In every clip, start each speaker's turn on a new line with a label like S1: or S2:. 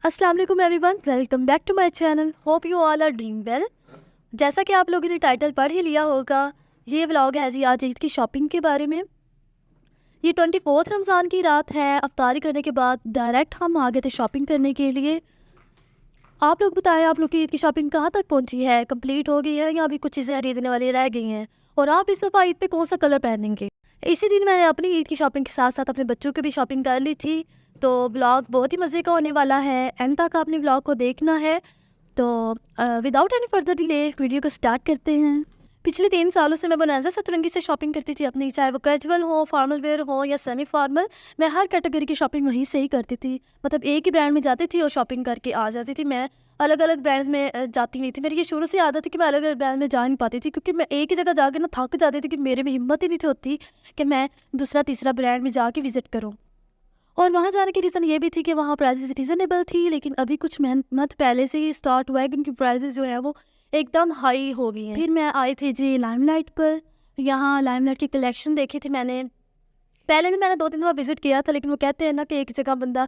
S1: अस्सलाम वालेकुम everyone, welcome back to my channel. Hope you all are doing well. जैसा कि आप लोगों ने टाइटल पढ़ ही लिया होगा, ये व्लॉग है जी आज ईद की शॉपिंग के बारे में। ये 24 रमज़ान की रात है। अफ्तारी करने के बाद डायरेक्ट हम आ गए थे शॉपिंग करने के लिए। आप लोग बताएं, आप लोग की ईद की शॉपिंग कहाँ तक पहुँची है? कंप्लीट हो गई है या अभी कुछ चीज़ें खरीदने वाली रह गई हैं? और आप इस दफ़ा ईद पे कौन सा कलर पहनेंगे? इसी दिन मैंने अपनी ईद की शॉपिंग के साथ साथ अपने बच्चों की भी शॉपिंग कर ली थी। तो ब्लॉग बहुत ही मज़े का होने वाला है, एंड तक आपने ब्लॉग को देखना है। तो without any further delay video को स्टार्ट करते हैं। पिछले 3 सालों से मैं बोनांजा सतरंगी से शॉपिंग करती थी अपनी, चाहे वो कैजुअल हो, फॉर्मल वेयर हो या सेमी फॉर्मल। मैं हर कैटेगरी की शॉपिंग वहीं से ही करती थी। मतलब एक ही ब्रांड में जाती थी और शॉपिंग करके आ जाती थी। मैं अलग अलग ब्रांड्स में जाती नहीं थी। मेरी ये शुरू से आदत थी कि मैं अलग अलग ब्रांड में जा नहीं पाती थी, क्योंकि मैं एक ही जगह जाकर ना थक जाती थी कि मेरे में हिम्मत ही नहीं थी होती कि मैं दूसरा तीसरा ब्रांड में जाके विजिट करूँ। और वहाँ जाने की रीज़न ये भी थी कि वहाँ प्राइसेस रीज़नेबल थी, लेकिन अभी कुछ मंथ पहले से ही स्टार्ट हुआ है कि उनकी प्राइसेस जो है वो एकदम हाई हो गई हैं। फिर मैं आई थी जी लाइमलाइट पर। यहाँ लाइमलाइट की कलेक्शन देखी थी मैंने। पहले भी मैंने 2-3 दफ़ा विज़िट किया था, लेकिन वो कहते हैं ना कि एक जगह बंदा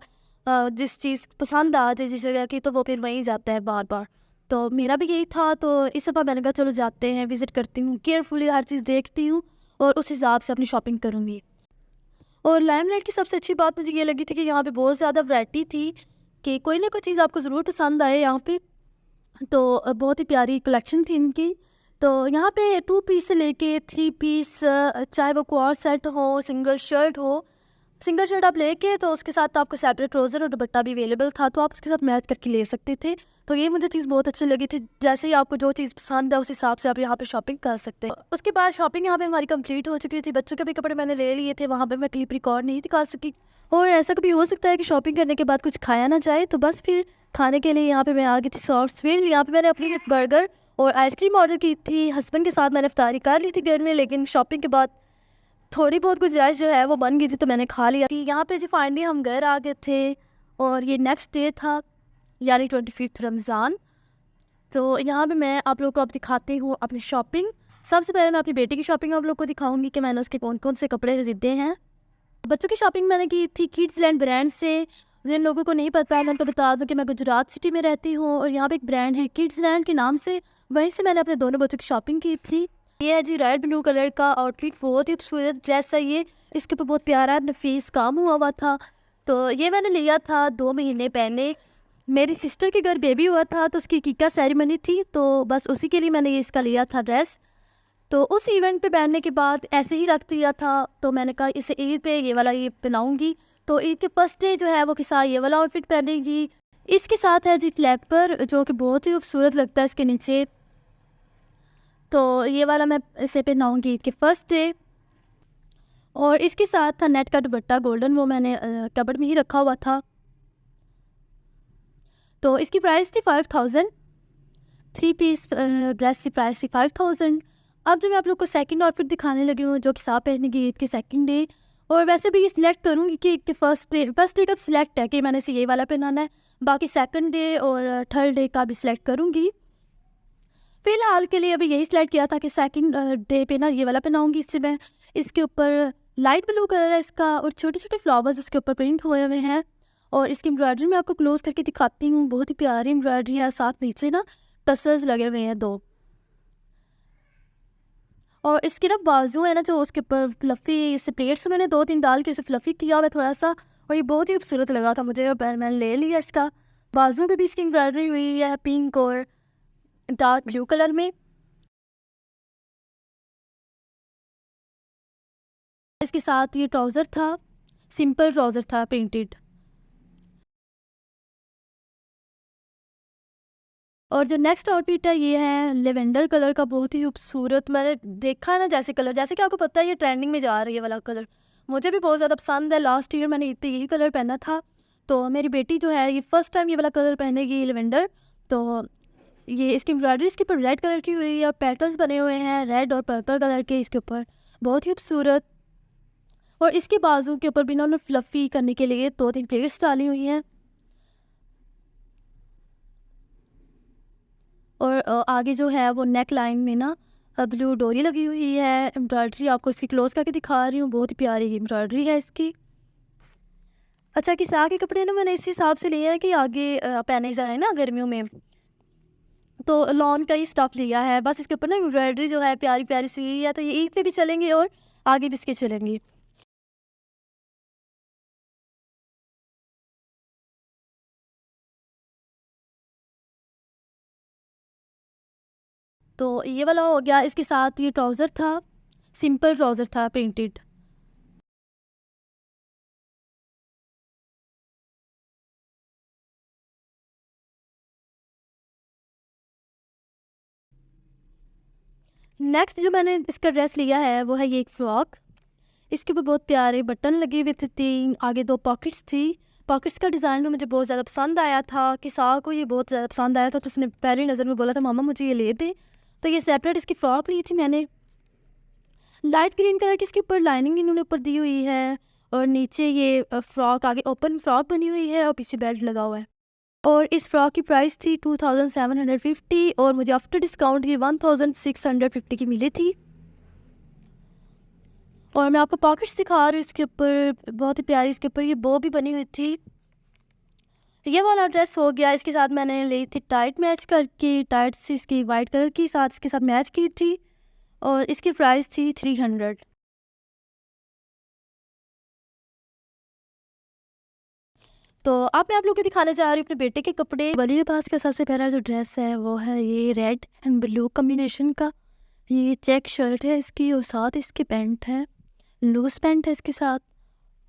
S1: जिस चीज़ पसंद आ जाए जिस जगह की, तो वो फिर वहीं जाता है बार बार। तो मेरा भी यही था, तो इस दफ़ा मैंने कहा चलो जाते हैं, विज़िट करती हूँ, केयरफुली हर चीज़ देखती हूँ और उस हिसाब से अपनी शॉपिंग करूँगी। और लाइमलाइट की सबसे अच्छी बात मुझे ये लगी थी कि यहाँ पे बहुत ज़्यादा वैरायटी थी कि कोई ना कोई चीज़ आपको ज़रूर पसंद आए यहाँ पे। तो बहुत ही प्यारी कलेक्शन थी इनकी। तो यहाँ पे 2 पीस से लेके 3 पीस, चाहे वो क्वाड सेट हो, सिंगल शर्ट आप लेके तो उसके साथ आपको सेपरेट ट्राउज़र और दुपट्टा भी अवेलेबल था, तो आप उसके साथ मैच करके ले सकते थे। तो ये मुझे चीज़ बहुत अच्छी लगी थी। जैसे ही आपको जो चीज़ पसंद है उस हिसाब से आप यहाँ पे शॉपिंग कर सकते हैं। उसके बाद शॉपिंग यहाँ पे हमारी कंप्लीट हो चुकी थी। बच्चों के भी कपड़े मैंने ले लिए थे, वहाँ पे मैं क्लिप रिकॉर्ड नहीं दिखा सकी। और ऐसा कभी हो सकता है कि शॉपिंग करने के बाद कुछ खाया ना जाए, तो बस फिर खाने के लिए यहाँ पे मैं आ गई थी सॉफ्ट स्वीट। यहाँ पे मैंने अपनी बर्गर और आइसक्रीम ऑर्डर की थी। हस्बैंड के साथ मैंने इफ्तारी कर ली थी घर में, लेकिन शॉपिंग के बाद थोड़ी बहुत गुंजाइश जो है वो बन गई थी, तो मैंने खा लिया। यहाँ पे जी फाइनली हम घर आ गए थे और ये नेक्स्ट डे था, यानी 25 रमज़ान। तो यहाँ पे मैं आप लोगों को अब दिखाती हूँ अपनी शॉपिंग। सबसे पहले मैं अपनी बेटी की शॉपिंग आप लोग को दिखाऊंगी कि मैंने उसके कौन कौन से कपड़े खरीदे हैं। बच्चों की शॉपिंग मैंने की थी किड्सलैंड ब्रांड से। जिन लोगों को नहीं पता है मैं तो बता दूं कि मैं गुजरात सिटी में रहती हूँ और यहाँ पे एक ब्रांड है किड्सलैंड के नाम से, वहीं से मैंने अपने दोनों बच्चों की शॉपिंग की थी। ये है जी रेड ब्लू कलर का आउटफिट, बहुत ही खूबसूरत ड्रेस है ये। इसके ऊपर बहुत प्यारा नफीस काम हुआ हुआ था। तो ये मैंने लिया था 2 महीने पहले। मेरी सिस्टर के घर बेबी हुआ था, तो उसकी कीका सेरेमनी थी, तो बस उसी के लिए मैंने ये इसका लिया था ड्रेस। तो उस इवेंट पे पहनने के बाद ऐसे ही रख दिया था, तो मैंने कहा इसे ईद पे ये वाला ये पहनाऊँगी। तो ईद के फर्स्ट डे जो है वो के साथ ये वाला आउटफिट पहनेगी। इसके साथ है जी फ्लैपर, जो कि बहुत ही खूबसूरत लगता है इसके नीचे। तो ये वाला मैं इसे पहनाऊँगी ईद के फर्स्ट डे। और इसके साथ था नेट का दुपट्टा गोल्डन, वो मैंने कबर्ड में ही रखा हुआ था। तो इसकी प्राइस थी 5000। 3 पीस ड्रेस की प्राइस थी 5000। अब जो मैं आप लोग को सेकंड आउटफिट दिखाने लगी हूँ, जो कि साथ पहनेगी ईद के सेकंड डे। और वैसे भी ये सिलेक्ट करूँगी कि ईद के फर्स्ट डे का सिलेक्ट है कि मैंने इसे ये वाला पहनाना है। बाकी सेकंड डे और थर्ड डे का भी सिलेक्ट करूँगी। फ़िलहाल के लिए अभी यही सिलेक्ट किया था कि सेकंड डे पे ना ये वाला पहनाऊँगी। इससे मैं इसके ऊपर लाइट ब्लू कलर है इसका और छोटे-छोटे फ्लावर्स इसके ऊपर प्रिंट हुए हुए हैं। और इसकी एम्ब्रॉयडरी मैं आपको क्लोज़ करके दिखाती हूँ। बहुत ही प्यारी एम्ब्रॉयडरी है, साथ नीचे ना टसल्स लगे हुए हैं 2। और इसके ना बाजू है ना जो उसके ऊपर फ्लफ़ी से प्लेट्स उन्होंने 2-3 डाल के उसे फ्लफ़ी किया हुआ है थोड़ा-सा, और ये बहुत ही खूबसूरत लगा था मुझे और मैंने ले लिया इसका। बाजुओं पे भी इसकी एम्ब्रॉयडरी हुई है पिंक और डार्क ब्लू कलर में। इसके साथ ये ट्राउज़र था, सिंपल ट्राउज़र था प्रिंटेड। और जो नेक्स्ट आउटफिट है ये है लेवेंडर कलर का, बहुत ही खूबसूरत। मैंने देखा है ना जैसे कलर, जैसे कि आपको पता है ये ट्रेंडिंग में जा रही है वाला कलर, मुझे भी बहुत ज़्यादा पसंद है। लास्ट ईयर मैंने ईद पे यही कलर पहना था। तो मेरी बेटी जो है ये फर्स्ट टाइम ये वाला कलर पहनेगी लेवेंडर। तो ये इसकी एम्ब्रॉयडरी इसके ऊपर रेड कलर की हुई है और पेटल्स बने हुए हैं रेड और पर्पल कलर के इसके ऊपर, बहुत ही खूबसूरत। और इसके बाजू के ऊपर भी इन्होंने फ्लफ़ी करने के लिए 2-3 प्लेट्स डाली हुई हैं। और आगे जो है वो नेक लाइन में ना ब्लू डोरी लगी हुई है। एम्ब्रॉयडरी आपको इसकी क्लोज करके दिखा रही हूँ, बहुत ही प्यारी एम्ब्रॉयडरी है इसकी। अच्छा, किसा के कपड़े ना मैंने इस हिसाब से लिए हैं कि आगे पहने जाए ना गर्मियों में, तो लॉन का ही स्टफ़ लिया है। बस इसके ऊपर ना एम्ब्रॉयडरी जो है प्यारी-प्यारी सी हुई है, तो ये ईद पे भी चलेंगे और आगे भी इसके चलेंगी। तो ये वाला हो गया, इसके साथ ये ट्राउज़र था, सिंपल ट्राउज़र था प्रिंटेड। नेक्स्ट जो मैंने इसका ड्रेस लिया है वो है ये एक फ्रॉक। इसके ऊपर बहुत प्यारे बटन लगे हुए थे 3, आगे 2 पॉकेट्स थी। पॉकेट्स का डिज़ाइन भी मुझे बहुत ज़्यादा पसंद आया था, किसा को ये बहुत ज़्यादा पसंद आया था, तो उसने पहली नज़र में बोला था मामा मुझे ये ले दे। तो ये सेपरेट इसकी फ़्रॉक ली थी मैंने। लाइट ग्रीन कलर की इसके ऊपर लाइनिंग इन्होंने ऊपर दी हुई है, और नीचे ये फ्रॉक आगे ओपन फ्रॉक बनी हुई है और पीछे बेल्ट लगा हुआ है। और इस फ्रॉक की प्राइस थी 2750, और मुझे आफ्टर डिस्काउंट ये 1650 की मिली थी। और मैं आपको पॉकेट्स दिखा रही हूँ इसके ऊपर, बहुत ही प्यारी इसके ऊपर ये बो भी बनी हुई थी। ये वाला ड्रेस हो गया। इसके साथ मैंने ली थी टाइट मैच करके, टाइट्स इसकी वाइट कलर की साथ इसके साथ मैच की थी, और इसकी प्राइस थी 300। तो अब मैं आप लोगों को दिखाने जा रही हूँ अपने बेटे के कपड़े। वली लिबास का सबसे पहला जो ड्रेस है वो है ये रेड एंड ब्लू कॉम्बिनेशन का। ये चेक शर्ट है इसकी, और साथ इसकी पैंट है, लूज़ पैंट है इसके साथ,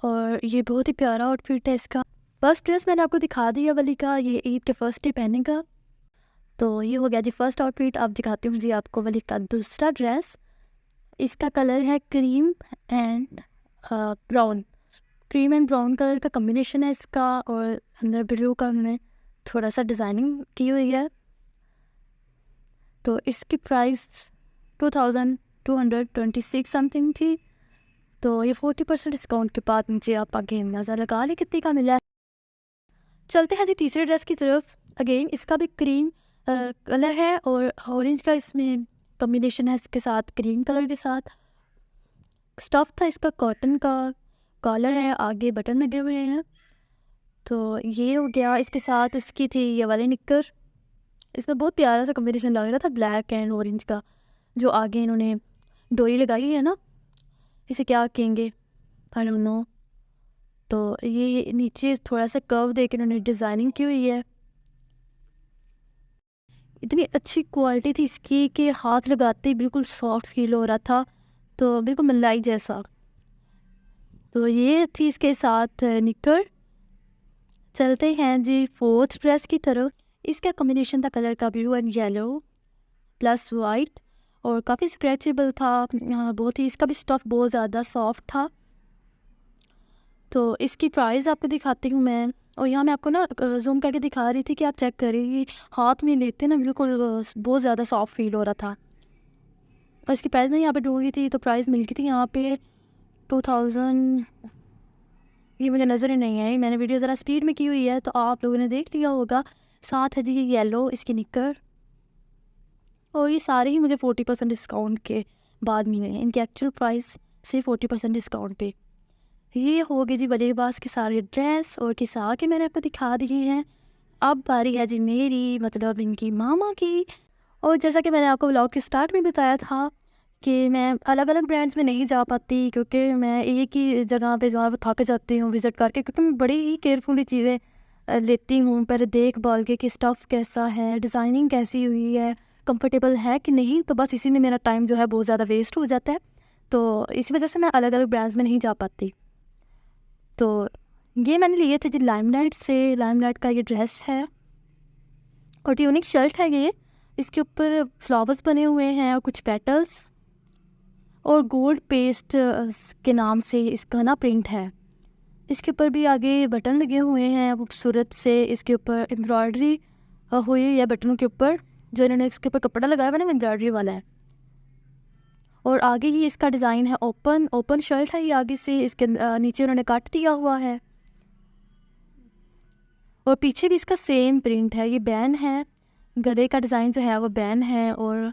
S1: और ये बहुत ही प्यारा आउटफिट है इसका। फर्स्ट ड्रेस मैंने आपको दिखा दिया वली का, ये ईद के फर्स्ट डे पहने का। तो ये हो गया जी फर्स्ट आउटफिट। अब दिखाती हूँ जी आपको वली का दूसरा ड्रेस। इसका कलर है cream and brown. Cream and brown colour का कॉम्बिनेशन है इसका, और अंदर ब्लू का उन्होंने थोड़ा सा डिज़ाइनिंग की हुई है। तो इसकी प्राइस 2226 समथिंग थी। तो ये 40% डिस्काउंट के बाद मुझे आप आगे अंदाज़ा लगा लें कितने का मिला है। चलते हैं जी तीसरे ड्रेस की तरफ। अगेन इसका भी क्रीम कलर है, और ऑरेंज का इसमें कॉम्बिनेशन है इसके साथ, क्रीम कलर के साथ। स्टफ़ था इसका कॉटन का, कॉलर है, आगे बटन लगे हुए हैं। तो ये हो गया। इसके साथ इसकी थी ये वाली निक्कर। इसमें बहुत प्यारा सा कॉम्बिनेशन लग रहा था ब्लैक एंड ऑरेंज का। जो आगे इन्होंने डोरी लगाई है ना, इसे क्या कहेंगे, आई डोंट नो। तो ये नीचे थोड़ा सा कर्व दे के इन्होंने डिज़ाइनिंग की हुई है। इतनी अच्छी क्वालिटी थी इसकी कि हाथ लगाते ही बिल्कुल सॉफ्ट फील हो रहा था, तो बिल्कुल मलाई जैसा। तो ये थी इसके साथ निक्कर। चलते हैं जी फोर्थ ड्रेस की तरफ। इसका कॉम्बिनेशन था कलर का blue and yellow plus white, और काफ़ी स्क्रैचेबल था। बहुत ही इसका भी स्टफ़ बहुत ज़्यादा सॉफ्ट था। तो इसकी प्राइस आपको दिखाती हूँ मैं, और यहाँ मैं आपको ना जूम करके दिखा रही थी कि आप चेक करिए, हाथ में लेते ना बिल्कुल बहुत ज़्यादा सॉफ्ट फील हो रहा था। और इसकी प्राइस मैं यहाँ पे ढूंढ रही थी, तो प्राइस मिल गई थी यहाँ पे 2000। ये मुझे नज़र ही नहीं आई, मैंने वीडियो ज़रा स्पीड में की हुई है, तो आप लोगों ने देख लिया होगा। साथ है जी ये येलो इसकी निक्कर, और ये सारे ही मुझे 40% डिस्काउंट के बाद मिले हैं। इनकी एक्चुअल प्राइस से 40% डिस्काउंट पे। ये हो गए जी वली लिबास के सारे ड्रेस, और किसा के मैंने आपको दिखा दिए हैं। अब बारी है जी मेरी, मतलब इनकी मामा की। और जैसा कि मैंने आपको व्लॉग के स्टार्ट में बताया था कि मैं अलग अलग ब्रांड्स में नहीं जा पाती, क्योंकि मैं एक ही जगह पे जो है वो थक जाती हूँ विज़िट करके, क्योंकि मैं बड़ी ही केयरफुली चीज़ें लेती हूँ, पहले देख भाल के कि स्टफ़ कैसा है, डिज़ाइनिंग कैसी हुई है, कंफर्टेबल है कि नहीं। तो बस इसी में मेरा टाइम जो है बहुत ज़्यादा वेस्ट हो जाता है, तो इसी वजह से मैं अलग अलग ब्रांड्स में नहीं जा पाती। तो ये मैंने लिए थे जी लाइमलाइट से। लाइमलाइट का ये ड्रेस है, और ट्यूनिक शर्ट है ये। इसके ऊपर फ्लावर्स बने हुए हैं और कुछ पेटल्स, और गोल्ड पेस्ट के नाम से इसका ना प्रिंट है। इसके ऊपर भी आगे बटन लगे हुए हैं खूबसूरत से। इसके ऊपर एम्ब्रॉयडरी हुई है बटनों के ऊपर, जो इन्होंने इसके ऊपर कपड़ा लगाया हुआ है ना एम्ब्रॉयडरी वाला है। और आगे ही इसका डिज़ाइन है ओपन शर्ट है ये आगे से, इसके नीचे उन्होंने काट दिया हुआ है, और पीछे भी इसका सेम प्रिंट है। ये बैन है, गले का डिज़ाइन जो है वो बैन है, और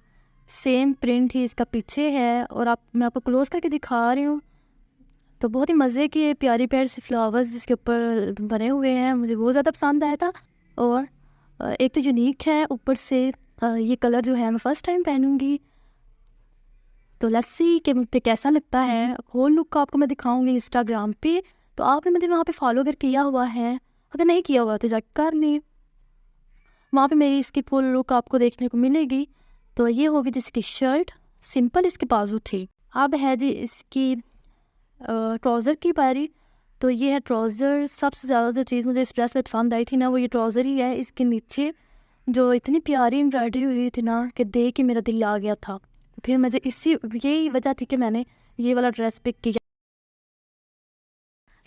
S1: सेम प्रिंट ही इसका पीछे है। और आप मैं आपको क्लोज करके दिखा रही हूँ, तो बहुत ही मज़े की प्यारी प्यारी सी फ्लावर्स जिसके ऊपर बने हुए हैं, मुझे बहुत ज़्यादा पसंद आया था। और एक तो यूनिक है, ऊपर से ये कलर जो है मैं फ़र्स्ट टाइम पहनूँगी। तो लेट्स सी कि मुझ पे कैसा लगता है। होल लुक आपको मैं दिखाऊंगी इंस्टाग्राम पे, तो आपने मुझे वहाँ पे फॉलो अगर किया हुआ है, अगर नहीं किया हुआ तो जाकर कर लें, वहाँ पे मेरी इसकी फुल लुक आपको देखने को मिलेगी। तो ये होगी जिसकी शर्ट, सिंपल इसके बाजू थे। अब है जी इसकी ट्राउज़र की बारी। तो ये है ट्राउज़र। सबसे ज़्यादा जो चीज़ मुझे इस ड्रेस में पसंद आई थी ना, वो ये ट्राउज़र ही है। इसके नीचे जो इतनी प्यारी एम्ब्रॉयडरी हुई थी ना कि देख के मेरा दिल आ गया था। तो फिर मुझे यही वजह थी कि मैंने ये वाला ड्रेस पिक किया।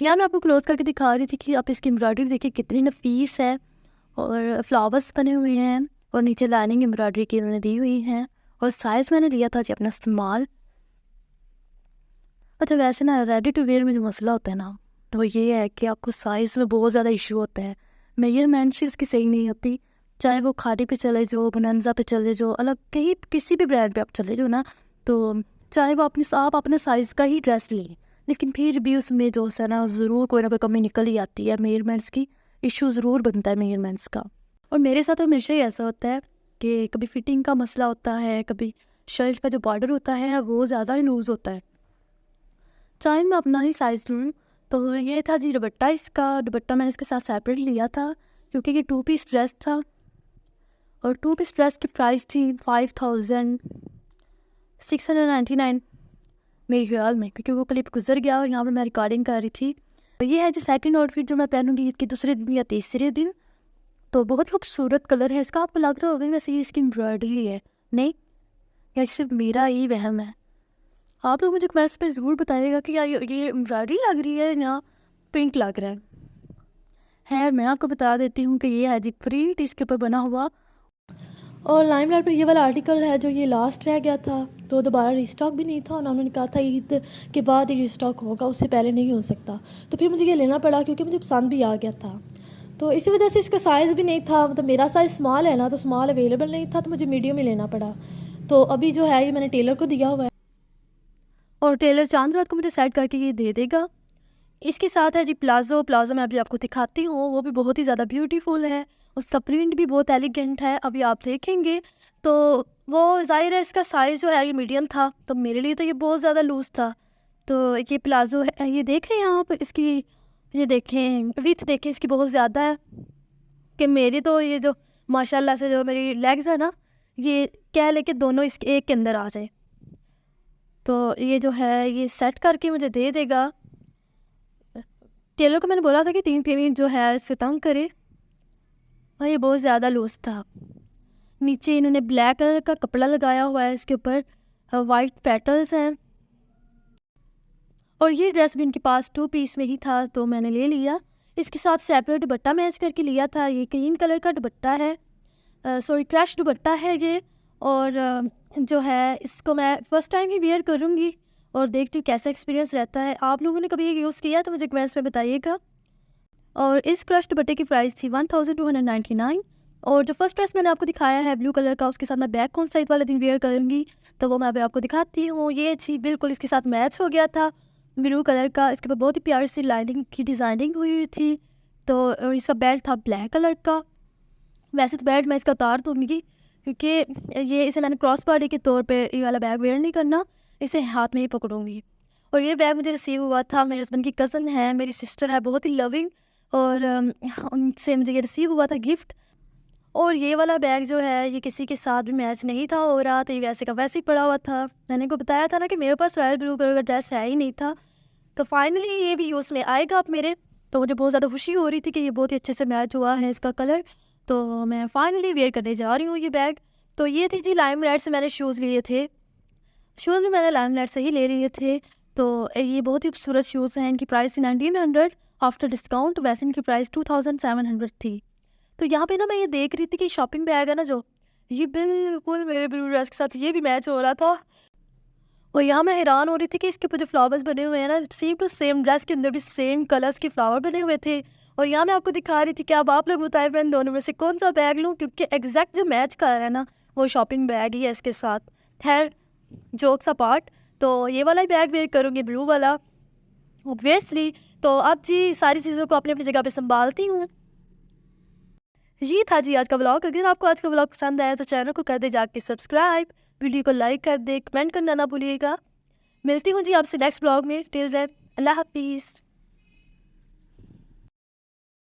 S1: यहाँ मैं आपको क्लोज करके दिखा रही थी कि आप इसकी एम्ब्रॉयडरी देखिए कितनी नफीस है, और फ्लावर्स बने हुए हैं, और नीचे लाइनिंग एम्ब्रॉयडरी की उन्होंने दी हुई है। और साइज़ मैंने लिया था जी अपना स्मॉल। अच्छा, वैसे ना रेडी टू वेयर में जो मसला होता है ना, तो ये है कि आपको साइज़ में बहुत ज़्यादा इशू होता है। मेजरमेंट्स इसकी सही नहीं होती, चाहे वो खादी पे चले जाओ, बोनांजा पे चले जाओ, अलग कहीं किसी भी ब्रांड पे आप चले जाओ ना, तो चाहे वो आप अपने साइज़ का ही ड्रेस लें, लेकिन फिर भी उसमें जो है ना ज़रूर कोई ना कोई कमी निकल ही आती है। मेजरमेंट्स की इशू ज़रूर बनता है मेजरमेंट्स का। और मेरे साथ हमेशा ही ऐसा होता है कि कभी फिटिंग का मसला होता है, कभी शर्ट का जो बॉर्डर होता है वो ज़्यादा ही लूज़ होता है, चाहे मैं अपना ही साइज़ लूँ। तो ये था जी दुपट्टा। इसका दुपट्टा मैंने इसके साथ सेपरेट लिया था, क्योंकि ये 2 पीस ड्रेस था, और 2 पीस ड्रेस की प्राइस थी 5699 मेरे ख्याल में, क्योंकि वो क्लिप गुजर गया और यहाँ पर मैं रिकॉर्डिंग कर रही थी। तो ये है जी सेकंड आउटफिट जो मैं पहनूंगी ईद के दूसरे दिन या तीसरे दिन। तो बहुत ही खूबसूरत कलर है इसका। आपको लग रहा होगा वैसे ये इसकी एम्ब्रॉयडरी है, नहीं, या सिर्फ मेरा ही वहम है। आप लोग मुझे कमेंट्स में ज़रूर बताइएगा कि यार ये एम्ब्रॉयडरी लग रही है या प्रिंट लग रहा है। खैर, मैं आपको बता देती हूँ कि ये है जी प्रिंट इसके ऊपर बना हुआ। और लाइमलाइट पर ये वाला आर्टिकल है जो ये लास्ट रह गया था, तो दोबारा रिस्टॉक भी नहीं था, और उन्होंने कहा था ईद के बाद ही रिस्टॉक होगा, उससे पहले नहीं हो सकता। तो फिर मुझे ये लेना पड़ा क्योंकि मुझे पसंद भी आ गया था। तो इसी वजह से इसका साइज़ भी नहीं था, मतलब मेरा साइज़ स्मॉल है ना, तो स्मॉल अवेलेबल नहीं था, तो मुझे मीडियम ही लेना पड़ा। तो अभी जो है ये मैंने टेलर को दिया हुआ है, और टेलर चांद रात को मुझे सेट करके ये दे देगा। इसके साथ है जी प्लाज़ो मैं अभी आपको दिखाती हूँ। वो भी बहुत ही ज़्यादा ब्यूटीफुल है, उसका प्रिंट भी बहुत एलिगेंट है, अभी आप देखेंगे। तो वो ज़ाहिर है इसका साइज़ जो है ये मीडियम था, तो मेरे लिए तो ये बहुत ज़्यादा लूज़ था। तो ये प्लाज़ो है, ये देख रहे हैं आप इसकी, ये देखें विथ देखें इसकी बहुत ज़्यादा है, कि मेरी तो ये जो माशाल्लाह से जो मेरी लेग्स है ना, ये कह ले कि दोनों इसके एक के अंदर आ जाए। तो ये जो है ये सेट करके मुझे दे देगा। टेलर को मैंने बोला था कि 3 जो है इससे तंग करे, और ये बहुत ज़्यादा लूज था। नीचे इन्होंने ब्लैक कलर का कपड़ा लगाया हुआ है, इसके ऊपर वाइट पेटल्स हैं, और ये ड्रेस भी इनके पास 2 पीस में ही था, तो मैंने ले लिया। इसके साथ सेपरेट दुपट्टा मैच करके लिया था। ये ग्रीन कलर का दुपट्टा है, सॉरी क्रश दुपट्टा है ये। और जो है इसको मैं फ़र्स्ट टाइम ही वेयर करूँगी, और देखती हूँ कैसा एक्सपीरियंस रहता है। आप लोगों ने कभी ये यूज़ किया तो मुझे कमेंट्स में बताइएगा। और इस क्रश दुपट्टे की प्राइस थी 1299। और जो फर्स्ट ड्रेस मैंने आपको दिखाया है ब्लू कलर का, उसके साथ मैं बैक कौन सा ईद वाले दिन वेयर करूँगी, तो वो मैं अभी आपको दिखाती हूँ। ये थी बिल्कुल इसके साथ मैच हो गया था, ब्लू कलर का। इसके ऊपर बहुत ही प्यारी सी लाइनिंग की डिज़ाइनिंग हुई थी। तो और इसका बेल्ट था ब्लैक कलर का। वैसे तो बेल्ट मैं इसका उतार दूँगी, क्योंकि ये इसे मैंने क्रॉस बॉडी के तौर पे ये वाला बैग वेयर नहीं करना, इसे हाथ में ही पकड़ूँगी। और ये बैग मुझे रिसीव हुआ था, मेरे हस्बैंड की कज़न है, मेरी सिस्टर है, बहुत ही लविंग, और उनसे मुझे ये रिसीव हुआ था गिफ्ट। और ये वाला बैग जो है ये किसी के साथ भी मैच नहीं था हो रहा, तो ये वैसे का वैसे ही पड़ा हुआ था। मैंने को बताया था ना कि मेरे पास रॉयल ब्लू कलर का ड्रेस है ही नहीं था, तो फाइनली ये भी यूज़ में आएगा अब मेरे। तो मुझे बहुत ज़्यादा खुशी हो रही थी कि ये बहुत ही अच्छे से मैच हुआ है इसका कलर, तो मैं फाइनली वेयर करने जा रही हूँ ये बैग। तो ये थी जी लाइमलाइट से मैंने शूज़ लिए थे, शूज़ भी मैंने लाइमलाइट से ही ले लिए थे। तो ये बहुत ही खूबसूरत शूज़ हैं, इनकी प्राइस थी 1900 आफ्टर डिस्काउंट, वैसे इनकी प्राइस 2700 थी। तो यहाँ पे ना मैं ये देख रही थी कि शॉपिंग बैग है ना जो, ये बिल्कुल मेरे ब्लू ड्रेस के साथ ये भी मैच हो रहा था। और यहाँ मैं हैरान हो रही थी कि इसके ऊपर जो फ्लावर्स बने हुए हैं ना, सेम टू सेम ड्रेस के अंदर भी सेम कलर्स के फ्लावर बने हुए थे। और यहाँ मैं आपको दिखा रही थी कि अब आप लोग बताएं मैं इन दोनों में से कौन सा बैग लूँ, क्योंकि एग्जैक्ट जो मैच कर रहा है ना वो शॉपिंग बैग ही है इसके साथ। खैर जोक्स अपार्ट, तो ये वाला ही बैग वेयर करूँगी, ब्लू वाला। ऑब्वियसली। तो अब जी सारी चीज़ों को अपनी अपनी जगह पे संभालती हूँ। ये था जी आज का व्लॉग। अगर आपको आज का व्लॉग पसंद आया तो चैनल को कर दे जाके सब्सक्राइब, वीडियो को लाइक कर दे, कमेंट करना ना भूलिएगा। मिलती हूँ जी आपसे नेक्स्ट व्लॉग में। टिल देन अल्लाह हाफिज़।